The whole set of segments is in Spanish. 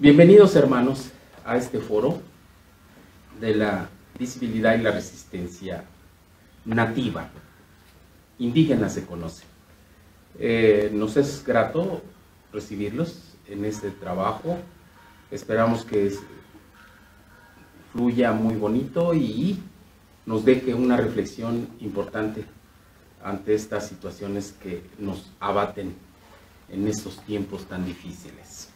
Bienvenidos, hermanos, a este foro de la visibilidad y la resistencia nativa. Indígena se conoce. Nos es grato recibirlos en este trabajo. Esperamos que fluya muy bonito y nos deje una reflexión importante ante estas situaciones que nos abaten en estos tiempos tan difíciles.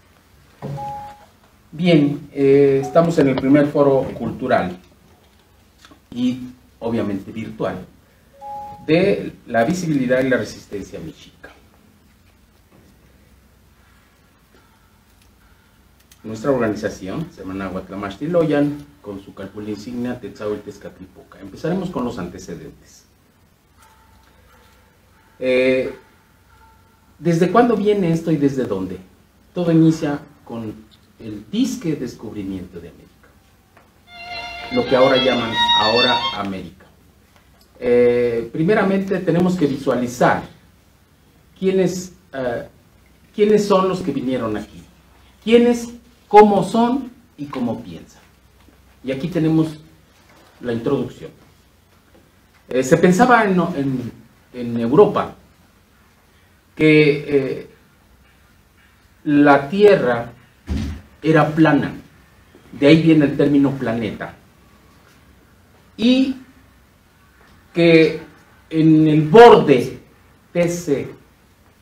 Bien, estamos en el primer foro cultural y obviamente virtual de la visibilidad y la resistencia mexica. Nuestra organización, Semanahuatl-Tlaxtiloyan, con su cálculo insignia Tetzahueltezcatlipoca. Empezaremos con los antecedentes. ¿Desde cuándo viene esto y desde dónde? Todo inicia con el disque descubrimiento de América, lo que ahora llaman América. Primeramente tenemos que visualizar quiénes son los que vinieron aquí, quiénes, cómo son y cómo piensan. Y aquí tenemos la introducción. Se pensaba en Europa que la Tierra era plana, de ahí viene el término planeta, y que en el borde de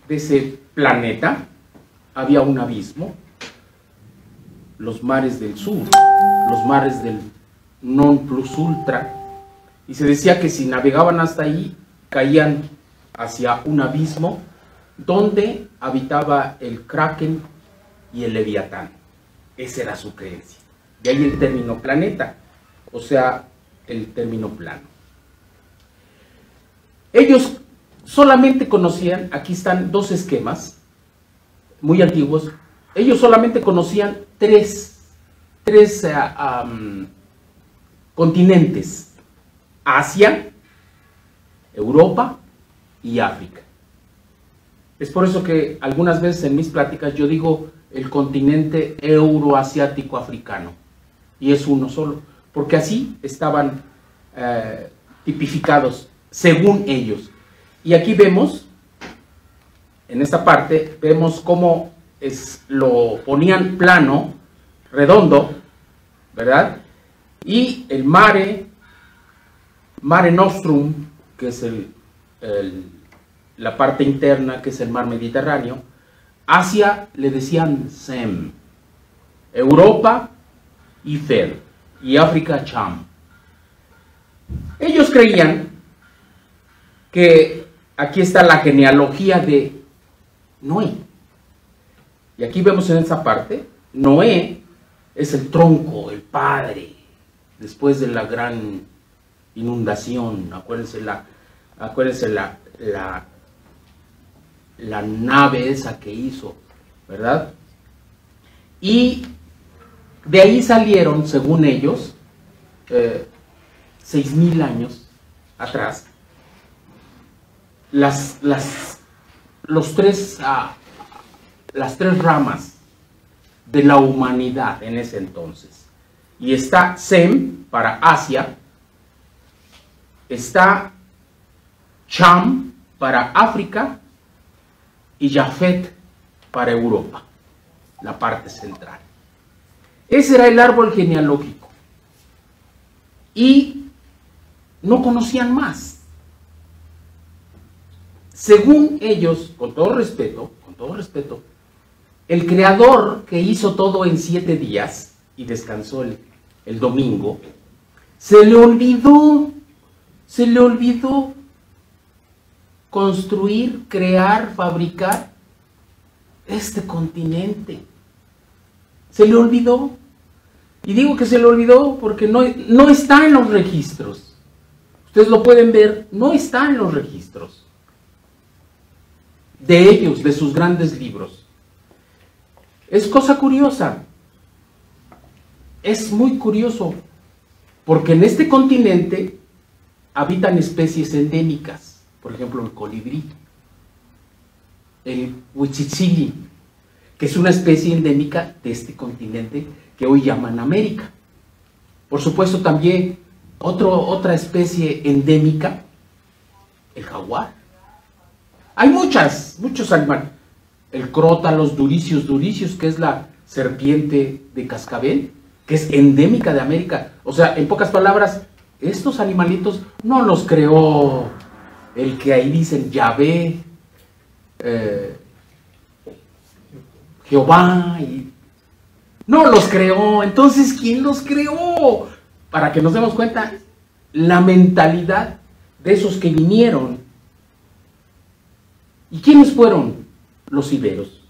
ese planeta había un abismo, los mares del sur, los mares del non plus ultra, y se decía que si navegaban hasta ahí caían hacia un abismo donde habitaba el Kraken y el Leviatán. Esa era su creencia. De ahí el término planeta, o sea, el término plano. Ellos solamente conocían, aquí están dos esquemas muy antiguos, ellos solamente conocían tres continentes: Asia, Europa y África. Es por eso que algunas veces en mis pláticas yo digo el continente euroasiático africano, y es uno solo, porque así estaban tipificados según ellos. Y aquí vemos, en esta parte, vemos cómo lo ponían plano, redondo, ¿verdad? Y el Mare Nostrum, que es la parte interna, que es el mar Mediterráneo. Asia le decían Sem, Europa Ifer y África Cham. Ellos creían que aquí está la genealogía de Noé. Y aquí vemos en esa parte, Noé es el tronco, el padre, después de la gran inundación. Acuérdense la nave esa que hizo, ¿verdad? Y de ahí salieron, según ellos, 6,000 años atrás, las tres ramas de la humanidad en ese entonces. Y está Sem para Asia, está Cham para África y Jafet para Europa, la parte central. Ese era el árbol genealógico. Y no conocían más. Según ellos, con todo respeto, el creador que hizo todo en 7 días y descansó el domingo, se le olvidó construir, crear, fabricar este continente. Se le olvidó. Y digo que se le olvidó porque no está en los registros. Ustedes lo pueden ver, no está en los registros de ellos, de sus grandes libros. Es cosa curiosa. Es muy curioso, porque en este continente habitan especies endémicas, por ejemplo el colibrí. el huichichili, que es una especie endémica de este continente que hoy llaman América. Por supuesto también otra especie endémica, el jaguar. Hay muchos animales. El crótalos duricius, que es la serpiente de cascabel, que es endémica de América. O sea, en pocas palabras, estos animalitos no los creó el que ahí dicen Yahvé, Jehová, no los creó. Entonces, ¿quién los creó? Para que nos demos cuenta la mentalidad de esos que vinieron. ¿Y quiénes fueron? Los iberos,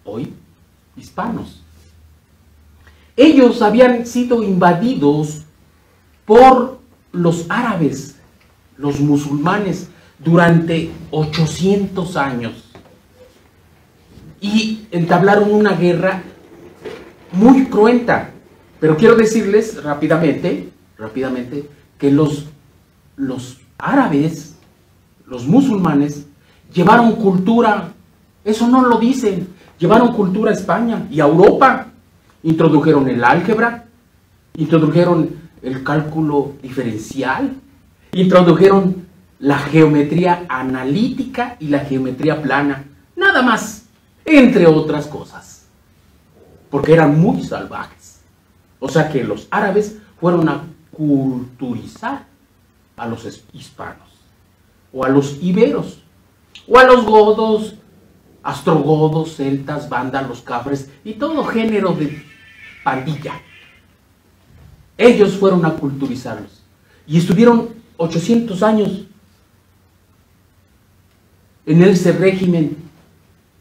hoy hispanos. Ellos habían sido invadidos por los árabes, los musulmanes, durante 800 años. Y entablaron una guerra muy cruenta. Pero quiero decirles rápidamente, que los árabes, los musulmanes, llevaron cultura, eso no lo dicen, llevaron cultura a España y a Europa. Introdujeron el álgebra, introdujeron el cálculo diferencial, introdujeron la geometría analítica y la geometría plana, nada más, entre otras cosas, porque eran muy salvajes. O sea que los árabes fueron a culturizar a los hispanos, o a los iberos, o a los godos, astrogodos, celtas, vándalos, cafres y todo género de pandilla. Ellos fueron a culturizarlos y estuvieron 800 años en ese régimen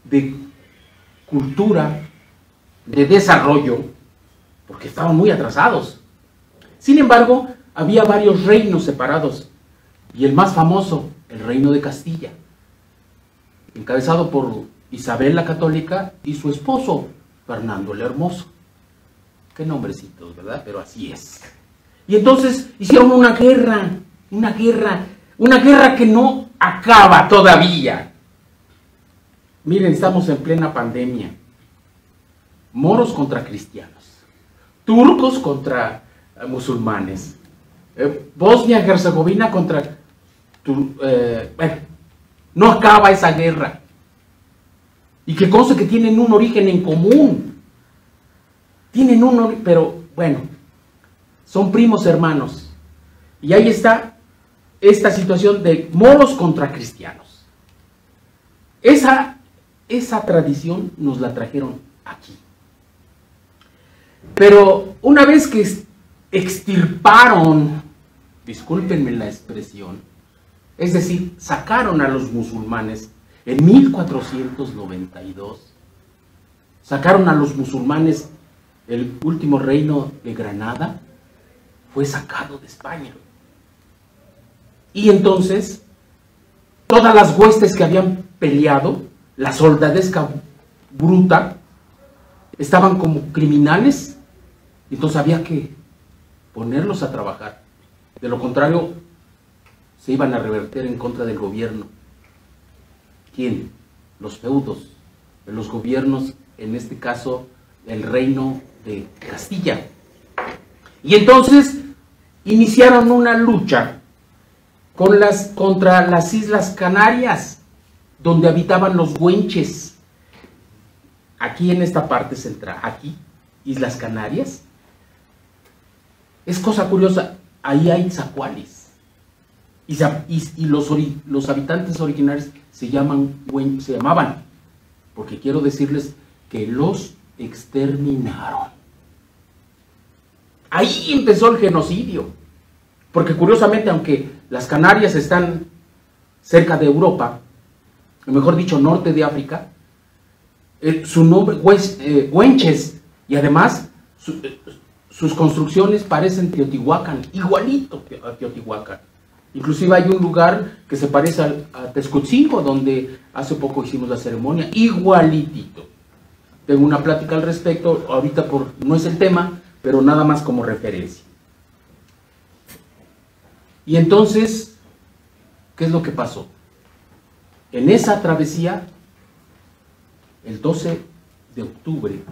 de cultura, de desarrollo, porque estaban muy atrasados. Sin embargo, había varios reinos separados y el más famoso, el reino de Castilla, encabezado por Isabel la Católica y su esposo, Fernando el Hermoso. Qué nombrecitos, ¿verdad? Pero así es. Y entonces hicieron una guerra que no acaba todavía. Miren, estamos en plena pandemia. Moros contra cristianos, turcos contra musulmanes, Bosnia-Herzegovina contra... bueno, no acaba esa guerra. Y que conste que tienen un origen en común. Pero bueno, son primos hermanos. Y ahí está esta situación de moros contra cristianos. Esa tradición nos la trajeron aquí. Pero una vez que extirparon, discúlpenme la expresión, es decir, sacaron a los musulmanes en 1492, sacaron a los musulmanes, el último reino de Granada fue sacado de España. Y entonces, todas las huestes que habían peleado, la soldadesca bruta, estaban como criminales, entonces había que ponerlos a trabajar. De lo contrario, se iban a reverter en contra del gobierno. ¿Quién? Los feudos, los gobiernos, en este caso, el reino de Castilla. Y entonces iniciaron una lucha contra las Islas Canarias, donde habitaban los güenches. Aquí en esta parte central, aquí, Islas Canarias. Es cosa curiosa, ahí hay zacuales. Y los habitantes originarios se llamaban, porque quiero decirles que los exterminaron. Ahí empezó el genocidio, porque curiosamente, aunque las Canarias están cerca de Europa, o mejor dicho, norte de África, su nombre, güenches, y además sus construcciones parecen Teotihuacán, igualito a Teotihuacán. Inclusive hay un lugar que se parece a Texcotzilco, donde hace poco hicimos la ceremonia, igualitito. Tengo una plática al respecto, ahorita no es el tema, pero nada más como referencia. Y entonces, ¿qué es lo que pasó? En esa travesía, el 12 de octubre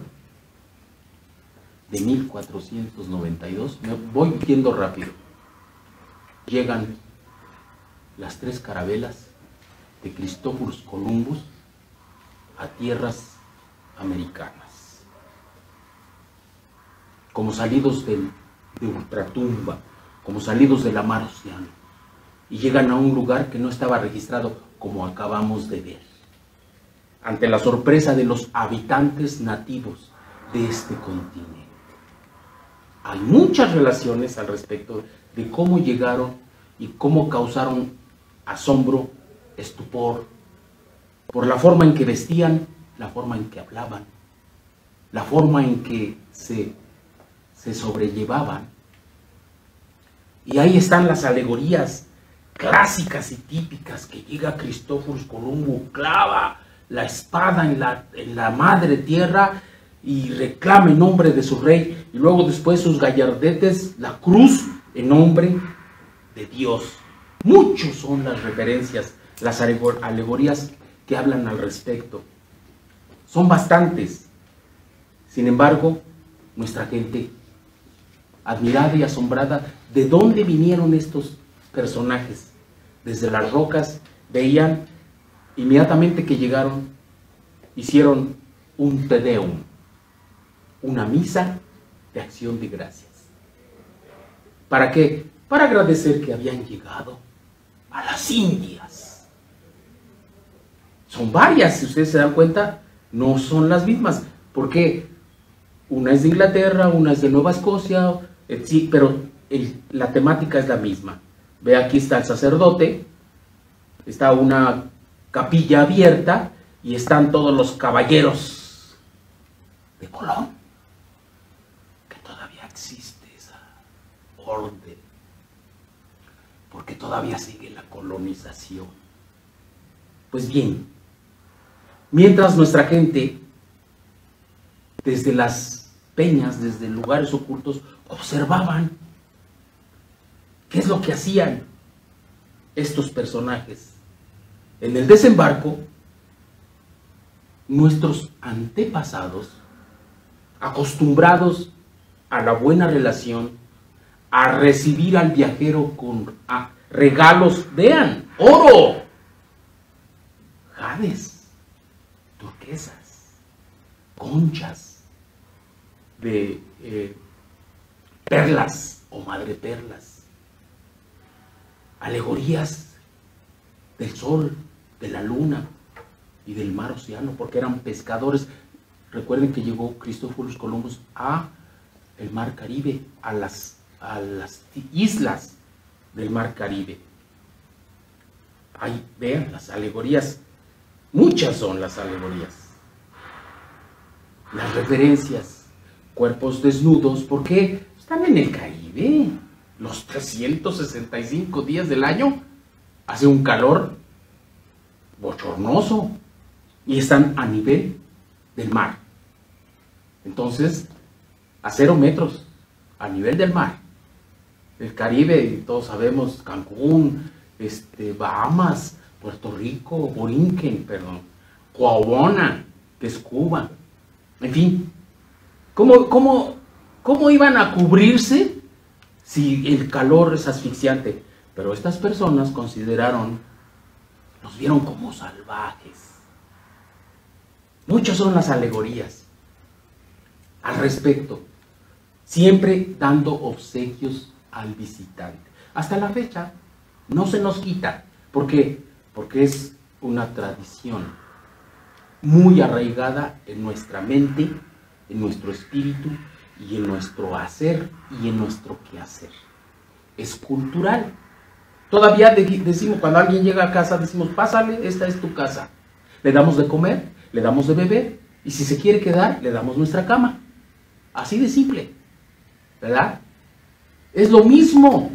de 1492, me voy yendo rápido, llegan las 3 carabelas de Cristóforo Columbus a tierras americanas, como salidos de ultratumba, como salidos de la mar Océano, y llegan a un lugar que no estaba registrado, como acabamos de ver, ante la sorpresa de los habitantes nativos de este continente. Hay muchas relaciones al respecto de cómo llegaron y cómo causaron asombro, estupor, por la forma en que vestían, la forma en que hablaban, la forma en que se sobrellevaban. Y ahí están las alegorías clásicas y típicas, que llega Cristóforo Columbo, clava la espada en la madre tierra y reclama en nombre de su rey, y luego después sus gallardetes, la cruz en nombre de Dios. Muchos son las referencias, las alegorías que hablan al respecto. Son bastantes. Sin embargo, nuestra gente, admirada y asombrada, ¿de dónde vinieron estos personajes? Desde las rocas veían, inmediatamente que llegaron, hicieron un Te Deum, una misa de acción de gracias. ¿Para qué? Para agradecer que habían llegado a las Indias. Son varias, si ustedes se dan cuenta, no son las mismas. ¿Por qué? Una es de Inglaterra, una es de Nueva Escocia, sí, pero la temática es la misma. Ve, aquí está el sacerdote, está una capilla abierta y están todos los caballeros de Colón, que todavía existe esa orden, porque todavía sigue la colonización. Pues bien, mientras nuestra gente, desde las peñas, desde lugares ocultos, observaban qué es lo que hacían estos personajes. En el desembarco, nuestros antepasados, acostumbrados a la buena relación, a recibir al viajero con regalos, vean, oro, jades, turquesas, conchas de perlas o madreperlas, alegorías del sol, de la luna y del mar Océano, porque eran pescadores. Recuerden que llegó Cristóforo Columbus a el mar Caribe, a las islas del mar Caribe. Ahí vean las alegorías, muchas son las alegorías, las referencias, cuerpos desnudos, porque están en el Caribe, los 365 días del año, hace un calor bochornoso y están a nivel del mar. Entonces, a 0 metros, a nivel del mar. El Caribe, todos sabemos, Cancún, Bahamas, Puerto Rico, Borinquen, Coahuila, que es Cuba. En fin, ¿cómo iban a cubrirse si el calor es asfixiante? Pero estas personas los vieron como salvajes. Muchas son las alegorías al respecto, siempre dando obsequios al visitante. Hasta la fecha no se nos quita. ¿Por qué? Porque es una tradición muy arraigada en nuestra mente, en nuestro espíritu y en nuestro hacer y en nuestro quehacer. Es cultural. Todavía decimos, cuando alguien llega a casa, decimos, pásale, esta es tu casa. Le damos de comer, le damos de beber, y si se quiere quedar, le damos nuestra cama. Así de simple, ¿verdad? Es lo mismo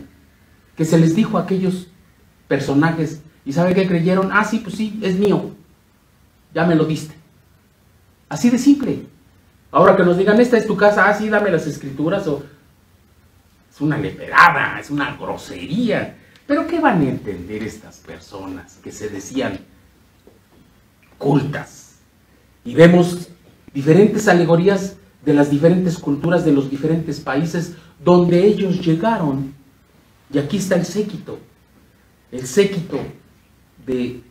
que se les dijo a aquellos personajes, y ¿sabe qué creyeron? Ah, sí, pues sí, es mío, ya me lo diste. Así de simple. Ahora que nos digan, esta es tu casa, ah, sí, dame las escrituras, es una leperada, es una grosería. Pero ¿qué van a entender estas personas que se decían cultas. Y vemos diferentes alegorías de las diferentes culturas de los diferentes países donde ellos llegaron. Y aquí está el séquito de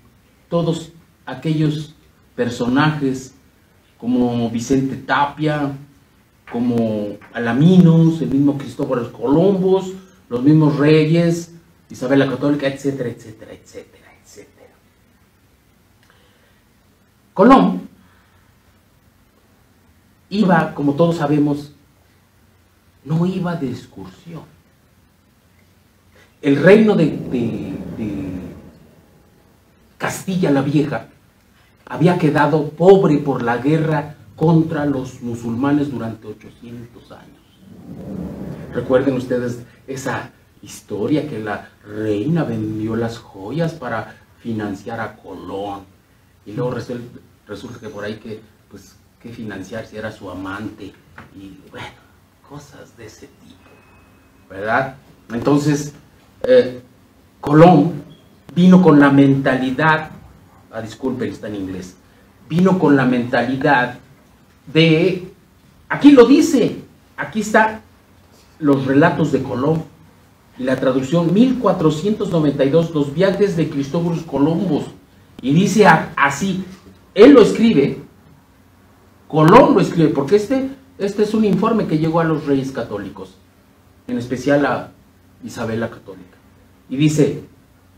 todos aquellos personajes como Vicente Tapia, como Alaminos, el mismo Cristóbal Colombo, los mismos reyes, Isabel la Católica, etcétera, etcétera, etcétera, etcétera. Colón iba, como todos sabemos, no iba de excursión. El reino de Castilla la Vieja había quedado pobre por la guerra contra los musulmanes durante 800 años. Recuerden ustedes esa historia que la reina vendió las joyas para financiar a Colón. Y luego resulta que por ahí que financiar si era su amante. Y bueno, cosas de ese tipo, ¿verdad? Entonces, Colón vino con la mentalidad, disculpen, está en inglés, vino con la mentalidad de, aquí lo dice, aquí está los relatos de Colón, y la traducción 1492, los viajes de Cristóbal Colombo, y dice así, él lo escribe, Colón lo escribe, porque este es un informe que llegó a los reyes católicos, en especial a Isabel la Católica, y dice,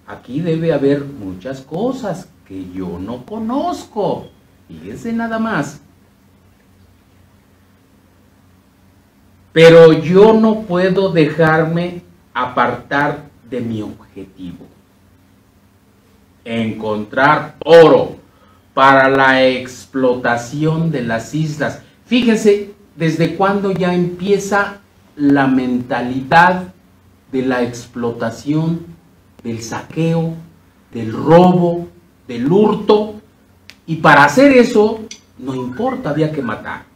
aquí debe haber muchas cosas que yo no conozco, fíjense nada más. Pero yo no puedo dejarme apartar de mi objetivo. Encontrar oro para la explotación de las islas. Fíjense desde cuándo ya empieza la mentalidad de la explotación, del saqueo, del robo, del hurto. Y para hacer eso, no importa, había que matar.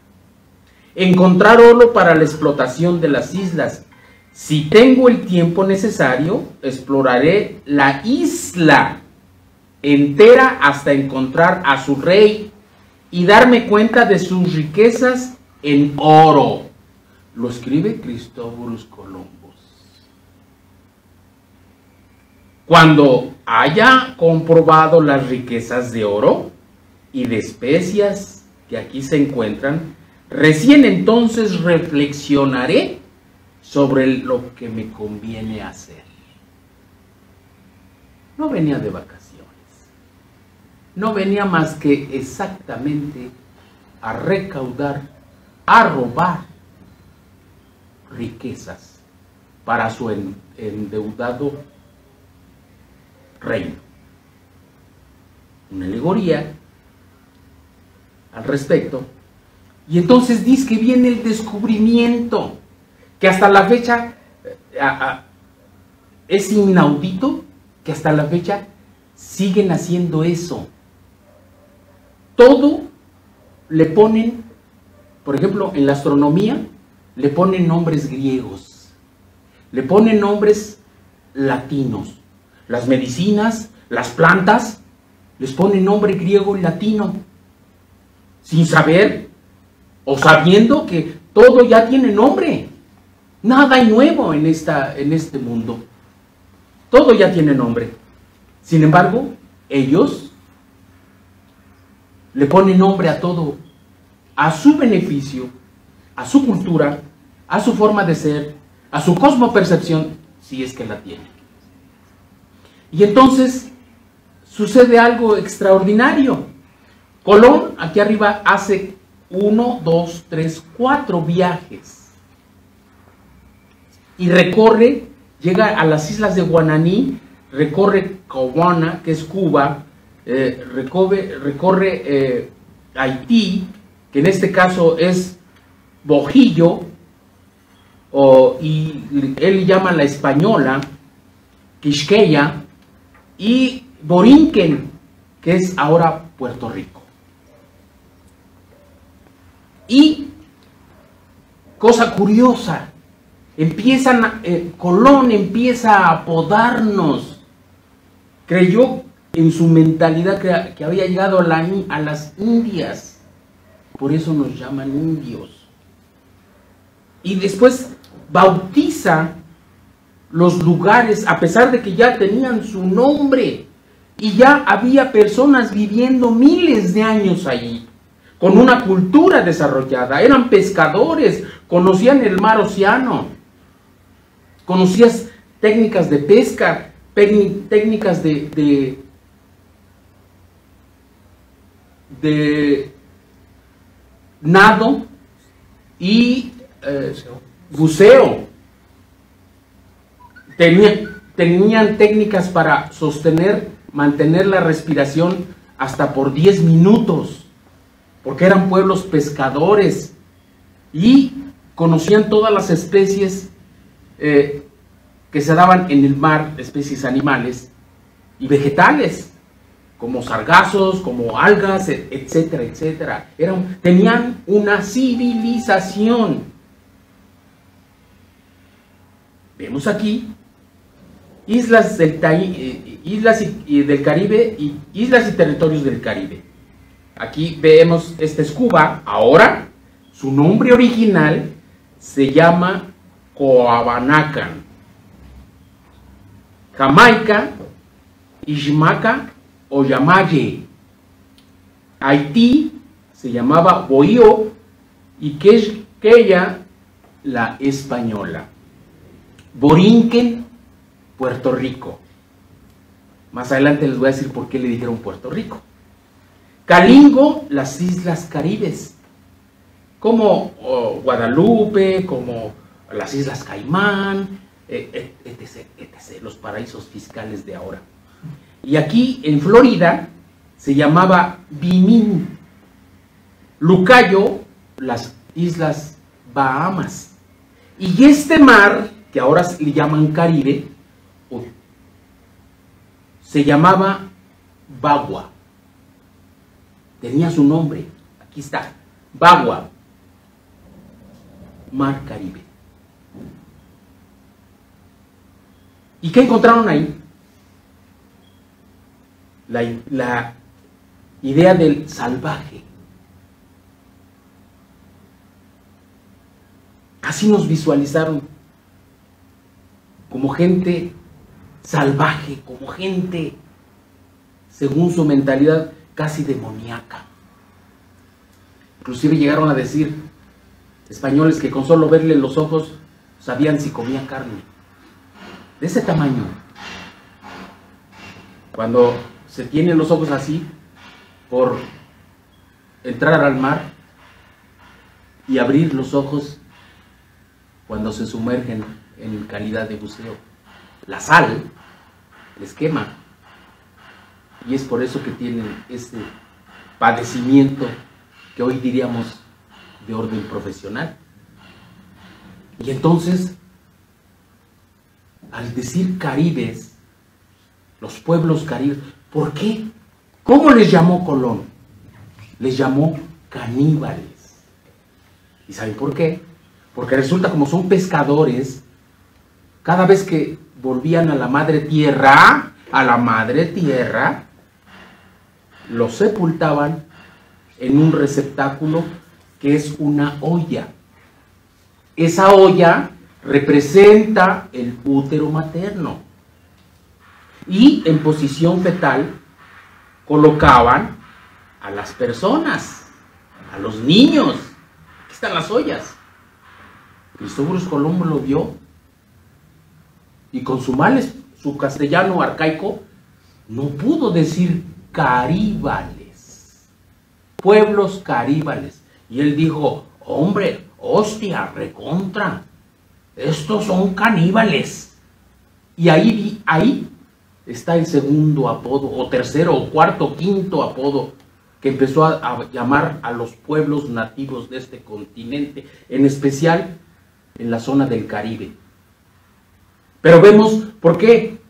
Encontrar oro para la explotación de las islas. Si tengo el tiempo necesario, exploraré la isla entera hasta encontrar a su rey y darme cuenta de sus riquezas en oro. Lo escribe Cristóbal Colombo. Cuando haya comprobado las riquezas de oro y de especias que aquí se encuentran, recién entonces reflexionaré sobre lo que me conviene hacer. No venía de vacaciones, no venía más que exactamente a recaudar, a robar riquezas para su endeudado reino. Una alegoría al respecto. Y entonces dice que viene el descubrimiento, que hasta la fecha es inaudito, que hasta la fecha siguen haciendo eso. Todo le ponen, por ejemplo, en la astronomía, le ponen nombres griegos, le ponen nombres latinos. Las medicinas, las plantas, les ponen nombre griego y latino, sin saber o sabiendo que todo ya tiene nombre. Nada hay nuevo en este mundo. Todo ya tiene nombre. Sin embargo, ellos le ponen nombre a todo, a su beneficio, a su cultura, a su forma de ser, a su cosmopercepción, si es que la tiene. Y entonces sucede algo extraordinario. Colón, aquí arriba, hace 1, 2, 3, 4 viajes. Y recorre, llega a las islas de Guananí, recorre Cahuana, que es Cuba, recorre Haití, que en este caso es Bojillo, y él llama la Española, Quisqueya, y Borinquen, que es ahora Puerto Rico. Y, cosa curiosa, Colón empieza a apodarnos. Creyó en su mentalidad que había llegado a las Indias. Por eso nos llaman indios. Y después bautiza los lugares, a pesar de que ya tenían su nombre. Y ya había personas viviendo miles de años allí, con una cultura desarrollada. Eran pescadores, conocían el mar Océano, conocían técnicas de pesca, técnicas de nado y buceo. Tenían técnicas para mantener la respiración hasta por 10 minutos, porque eran pueblos pescadores y conocían todas las especies que se daban en el mar, especies animales y vegetales, como sargazos, como algas, etcétera, etcétera. Tenían una civilización. Vemos aquí islas del Caribe y islas y territorios del Caribe. Aquí vemos, este es Cuba. Ahora, su nombre original se llama Coabanacan. Jamaica, Ixmaca o Yamaye. Haití se llamaba Bohío y Queya la Española. Borinquen, Puerto Rico. Más adelante les voy a decir por qué le dijeron Puerto Rico. Calingo, las Islas Caribes, como Guadalupe, como las Islas Caimán, etc., etc., los paraísos fiscales de ahora. Y aquí en Florida se llamaba Bimín. Lucayo, las Islas Bahamas. Y este mar, que ahora le llaman Caribe, se llamaba Bagua. Tenía su nombre, aquí está, Bagua, Mar Caribe. ¿Y qué encontraron ahí? La idea del salvaje. Así nos visualizaron, como gente salvaje, como gente, según su mentalidad, casi demoníaca. Inclusive llegaron a decir españoles que con solo verle los ojos sabían si comía carne. De ese tamaño. Cuando se tienen los ojos así, por entrar al mar y abrir los ojos cuando se sumergen en calidad de buceo. La sal les quema. Y es por eso que tienen este padecimiento que hoy diríamos de orden profesional. Y entonces, al decir caribes, los pueblos caribes, ¿por qué? ¿Cómo les llamó Colón? Les llamó caníbales. ¿Y saben por qué? Porque resulta, como son pescadores, cada vez que volvían a la madre tierra, los sepultaban en un receptáculo que es una olla. Esa olla representa el útero materno. Y en posición fetal colocaban a las personas, a los niños. Aquí están las ollas. Cristóbal Colón lo vio y con su castellano arcaico no pudo decir caríbales, pueblos caríbales. Y él dijo, hombre, hostia, recontra, estos son caníbales. Y ahí está el segundo apodo, o tercero, o cuarto, o quinto apodo, que empezó a llamar a los pueblos nativos de este continente, en especial en la zona del Caribe. Pero vemos por qué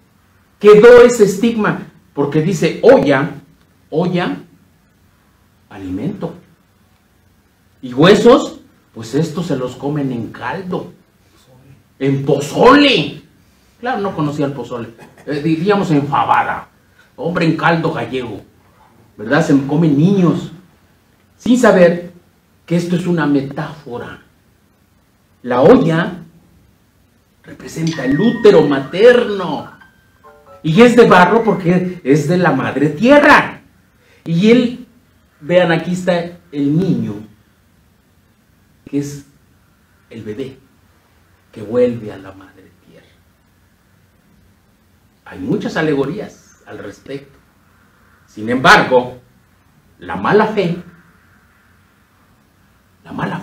quedó ese estigma, porque dice olla, alimento. Y huesos, pues estos se los comen en caldo, en pozole. Claro, no conocía el pozole, diríamos en fabada. hombre en caldo gallego, ¿verdad? Se comen niños, sin saber que esto es una metáfora. La olla representa el útero materno y es de barro porque es de la madre tierra. Y él, vean, aquí está el niño, que es el bebé que vuelve a la madre tierra. Hay muchas alegorías al respecto. Sin embargo, la mala fe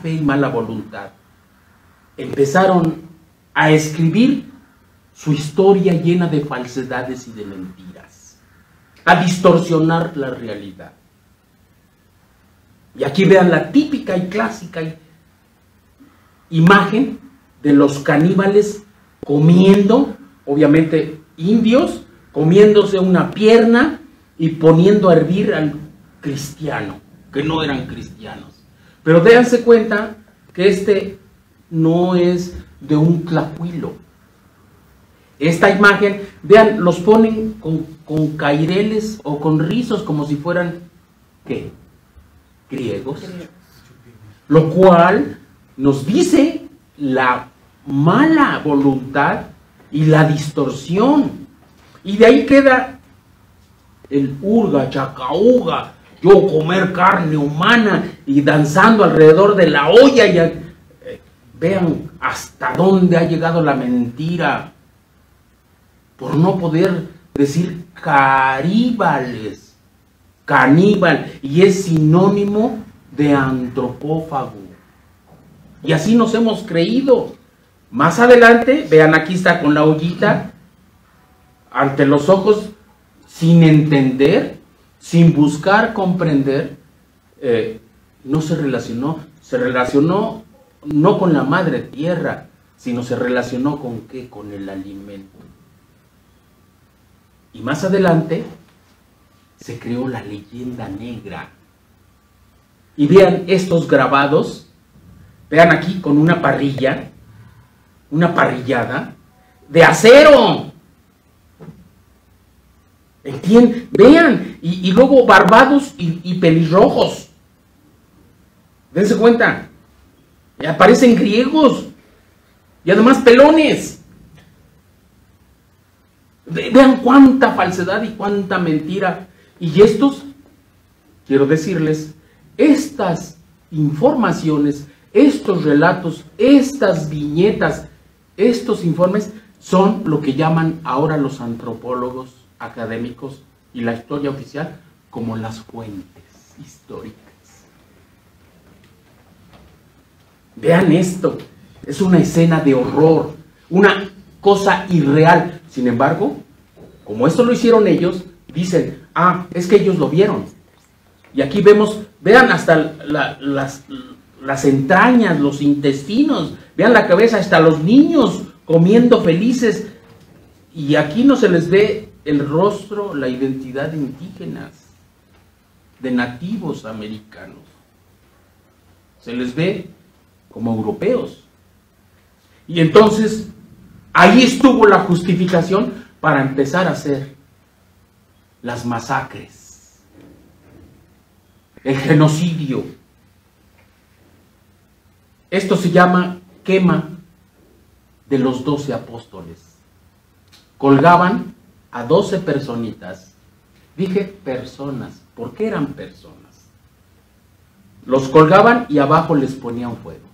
y mala voluntad empezaron a escribir su historia llena de falsedades y de mentiras, a distorsionar la realidad. Y aquí vean la típica y clásica imagen de los caníbales comiendo, obviamente indios, comiéndose una pierna y poniendo a hervir al cristiano, que no eran cristianos. Pero déjense cuenta que este no es de un tlacuilo. Esta imagen, vean, los ponen con caireles o con rizos como si fueran, ¿qué? Griegos. Lo cual nos dice la mala voluntad y la distorsión. Y de ahí queda el urga, chacauga, yo comer carne humana y danzando alrededor de la olla. Vean hasta dónde ha llegado la mentira por no poder decir caníbales, caníbal, y es sinónimo de antropófago. Y así nos hemos creído. Más adelante, vean, aquí está con la ollita ante los ojos, sin entender, sin buscar comprender, no se relacionó no con la madre tierra, sino se relacionó con ¿qué? Con el alimento. Y más adelante se creó la leyenda negra. Y vean estos grabados, vean aquí con una parrilla, una parrillada de acero. ¿Entienden? Vean, y luego barbados y pelirrojos. Dense cuenta, aparecen griegos y además pelones. Vean cuánta falsedad y cuánta mentira. Y estos, quiero decirles, estas informaciones, estos relatos, estas viñetas, estos informes son lo que llaman ahora los antropólogos académicos y la historia oficial como las fuentes históricas. Vean esto, es una escena de horror, una cosa irreal. Sin embargo, como esto lo hicieron ellos, dicen, ah, es que ellos lo vieron. Y aquí vemos, vean hasta las entrañas, los intestinos, vean la cabeza, hasta los niños comiendo felices. Y aquí no se les ve el rostro, la identidad de indígenas, de nativos americanos. Se les ve como europeos. Y entonces, ahí estuvo la justificación para empezar a hacer las masacres, el genocidio. Esto se llama quema de los 12 apóstoles. Colgaban a 12 personitas. Dije personas, porque eran personas. Los colgaban y abajo les ponían fuego.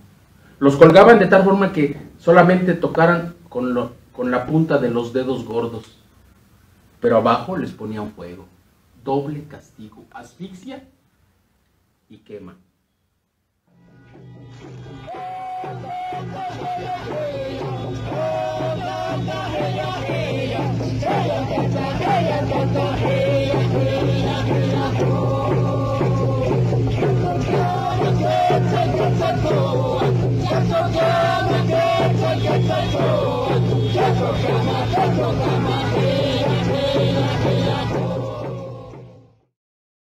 Los colgaban de tal forma que solamente tocaran con la punta de los dedos gordos, pero abajo les ponían fuego. Doble castigo, asfixia y quema.